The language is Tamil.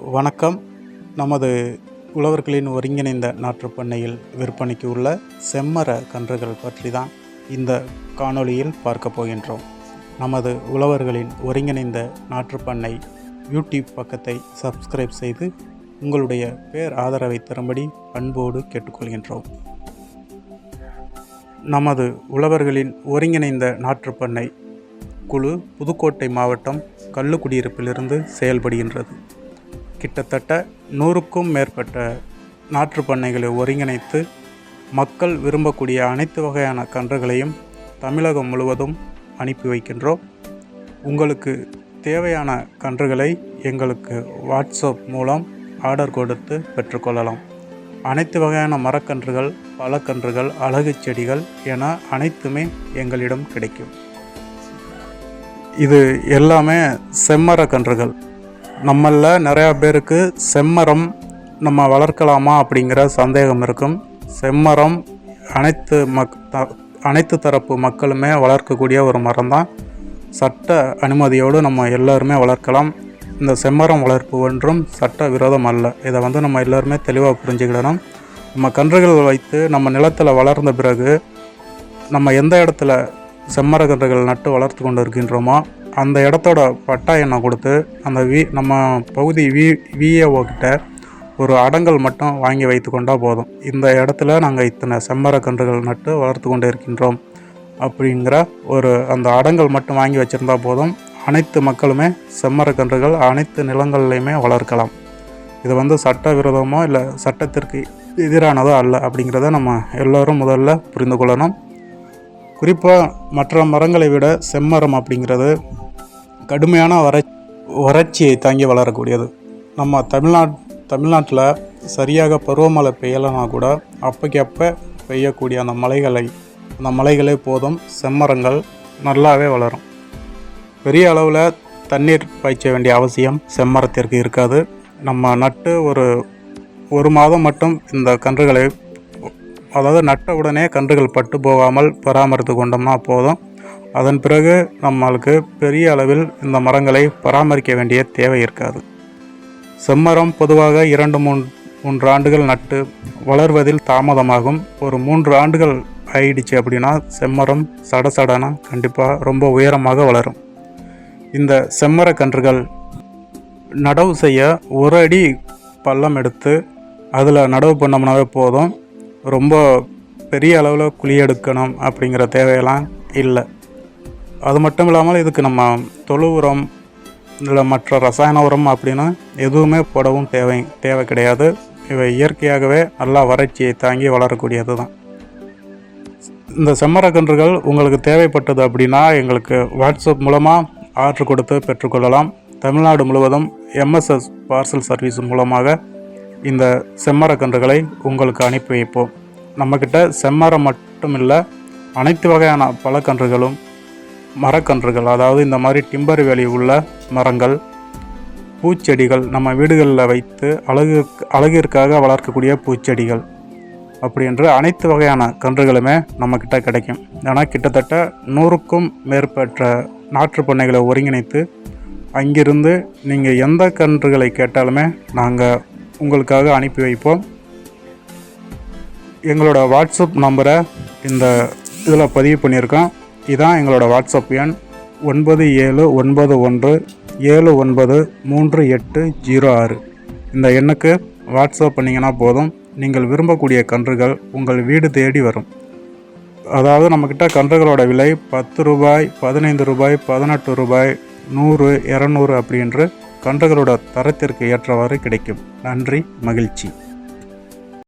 வணக்கம். நமது உழவர்களின் ஒருங்கிணைந்த நாற்றுப்பண்ணையில் விற்பனைக்கு உள்ள செம்மர கன்றுகள் பற்றி தான் இந்த காணொளியில் பார்க்க போகின்றோம். நமது உழவர்களின் ஒருங்கிணைந்த நாற்றுப்பண்ணை யூடியூப் பக்கத்தை சப்ஸ்கிரைப் செய்து உங்களுடைய பேர் ஆதரவை தரும்படி அன்போடு கேட்டுக்கொள்கின்றோம். நமது உழவர்களின் ஒருங்கிணைந்த நாற்றுப்பண்ணை குழு புதுக்கோட்டை மாவட்டம் கள்ளுக்குடியிருப்பிலிருந்து செயல்படுகின்றது. கிட்டத்தட்ட 100க்கும் மேற்பட்ட நாற்றுப்பண்ணைகளை ஒருங்கிணைத்து மக்கள் விரும்பக்கூடிய அனைத்து வகையான கன்றுகளையும் தமிழகம் முழுவதும் அனுப்பி வைக்கின்றோம். உங்களுக்கு தேவையான கன்றுகளை எங்களுக்கு வாட்ஸ்அப் மூலம் ஆர்டர் கொடுத்து பெற்றுக்கொள்ளலாம். அனைத்து வகையான மரக்கன்றுகள், பழக்கன்றுகள், அழகு செடிகள் என அனைத்துமே எங்களிடம் கிடைக்கும். இது எல்லாமே செம்மர கன்றுகள். நம்மளில் நிறையா பேருக்கு செம்மரம் நம்ம வளர்க்கலாமா அப்படிங்கிற சந்தேகம் இருக்கும். செம்மரம் அனைத்து தரப்பு மக்களுமே வளர்க்கக்கூடிய ஒரு மரம் தான். சட்ட அனுமதியோடு நம்ம எல்லாருமே வளர்க்கலாம். இந்த செம்மரம் வளர்ப்பு ஒன்றும் சட்ட விரோதம் அல்ல. இதை நம்ம எல்லாருமே தெளிவாக புரிஞ்சுக்கிடணும். நம்ம கன்றுகள் வைத்து நம்ம நிலத்தில் வளர்ந்த பிறகு நம்ம எந்த இடத்துல செம்மர கன்றுகள் நட்டு வளர்த்து கொண்டு இருக்கின்றோமோ அந்த இடத்தோட பட்டா எண்ணை கொடுத்து அந்த நம்ம பகுதி விஏஓ கிட்ட ஒரு அடங்கல் மட்டும் வாங்கி வைத்து கொண்டால் போதும். இந்த இடத்துல நாங்கள் இத்தனை செம்மர கன்றுகள் நட்டு வளர்த்து கொண்டு இருக்கின்றோம் அப்படிங்கிற அந்த அடங்கல் மட்டும் வாங்கி வச்சுருந்தா போதும். அனைத்து மக்களுமே செம்மர கன்றுகள் அனைத்து நிலங்கள்லையுமே வளர்க்கலாம். இது சட்ட விரோதமோ இல்லை சட்டத்திற்கு எதிரானதோ அல்ல அப்படிங்கிறத நம்ம எல்லோரும் முதல்ல புரிந்து கொள்ளணும். குறிப்பாக மற்ற மரங்களை விட செம்மரம் அப்படிங்கிறது கடுமையான வறட்சியை தாங்கி வளரக்கூடியது. நம்ம தமிழ்நாட்டில் சரியாக பருவமழை பெய்யலைனா கூட அப்போ பெய்யக்கூடிய அந்த மலைகளே போதும் மாரங்கள் நல்லாவே வளரும். பெரிய அளவில் தண்ணீர் பாய்ச்ச வேண்டிய அவசியம் செம்மரத்திற்கு இருக்காது. நம்ம நட்டு ஒரு மாதம் மட்டும் இந்த கன்றுகளை, அதாவது நட்ட உடனே கன்றுகள் பட்டு போகாமல் பராமரித்து கொண்டோம்னா போதும். அதன் பிறகு நம்மளுக்கு பெரிய அளவில் இந்த மரங்களை பராமரிக்க வேண்டிய தேவை இருக்காது. செம்மரம் பொதுவாக 2-3 ஆண்டுகள் நட்டு வளர்வதில் தாமதமாகும். ஒரு 3 ஆண்டுகள் ஆயிடுச்சு அப்படின்னா செம்மரம் சடசடனா கண்டிப்பாக ரொம்ப உயரமாக வளரும். இந்த செம்மர கன்றுகள் நடவு செய்ய 1 அடி பள்ளம் எடுத்து அதில் நடவு பண்ணோம்னாவே போதும். ரொம்ப பெரிய அளவில் குழி எடுக்கணும் அப்படிங்கிற தேவையெல்லாம் இல்லை. அது மட்டும் இல்லாமல் இதுக்கு நம்ம தொழு உரம் இல்லை மற்ற ரசாயன உரம் அப்படின்னு எதுவுமே போடவும் தேவை கிடையாது. இவை இயற்கையாகவே நல்லா வறட்சியை தாங்கி வளரக்கூடியது தான். இந்த செம்மர கன்றுகள் உங்களுக்கு தேவைப்பட்டது அப்படின்னா எங்களுக்கு வாட்ஸ்அப் மூலமாக ஆர்டர் கொடுத்து பெற்றுக்கொள்ளலாம். தமிழ்நாடு முழுவதும் எம்எஸ்எஸ் பார்சல் சர்வீஸ் மூலமாக இந்த செம்மர கன்றுகளை உங்களுக்கு அனுப்பி வைப்போம். நம்மக்கிட்ட செம்மரம் மட்டும் இல்லை, அனைத்து வகையான பழக்கன்றுகளும், மரக்கன்றுகள், அதாவது இந்த மாதிரி டிம்பர் வேலி உள்ள மரங்கள், பூச்செடிகள், நம்ம வீடுகளில் வைத்து அழகிற்காக வளர்க்கக்கூடிய பூச்செடிகள் அப்படின்ற அனைத்து வகையான கன்றுகளுமே நம்மக்கிட்ட கிடைக்கும். ஏன்னா கிட்டத்தட்ட 100க்கும் மேற்பட்ட நாற்றுப்பண்ணைகளை ஒருங்கிணைத்து அங்கிருந்து நீங்கள் எந்த கன்றுகளை கேட்டாலுமே நாங்கள் உங்களுக்காக அனுப்பி வைப்போம். எங்களோட வாட்ஸ்அப் நம்பரை இந்த இதில் பதிவு பண்ணியிருக்கோம். இதுதான் எங்களோட வாட்ஸ்அப் எண் 9791793806. இந்த எண்ணுக்கு வாட்ஸ்அப் பண்ணிங்கன்னா போதும். நீங்கள் விரும்பக்கூடிய கன்றுகள் உங்கள் வீடு தேடி வரும். அதாவது நம்மக்கிட்ட கன்றுகளோட விலை 10 ரூபாய், 15 ரூபாய், 18 ரூபாய், 100, 200 அப்படின்று கன்றுகளோட தரத்திற்கு ஏற்றவாறு கிடைக்கும். நன்றி, மகிழ்ச்சி.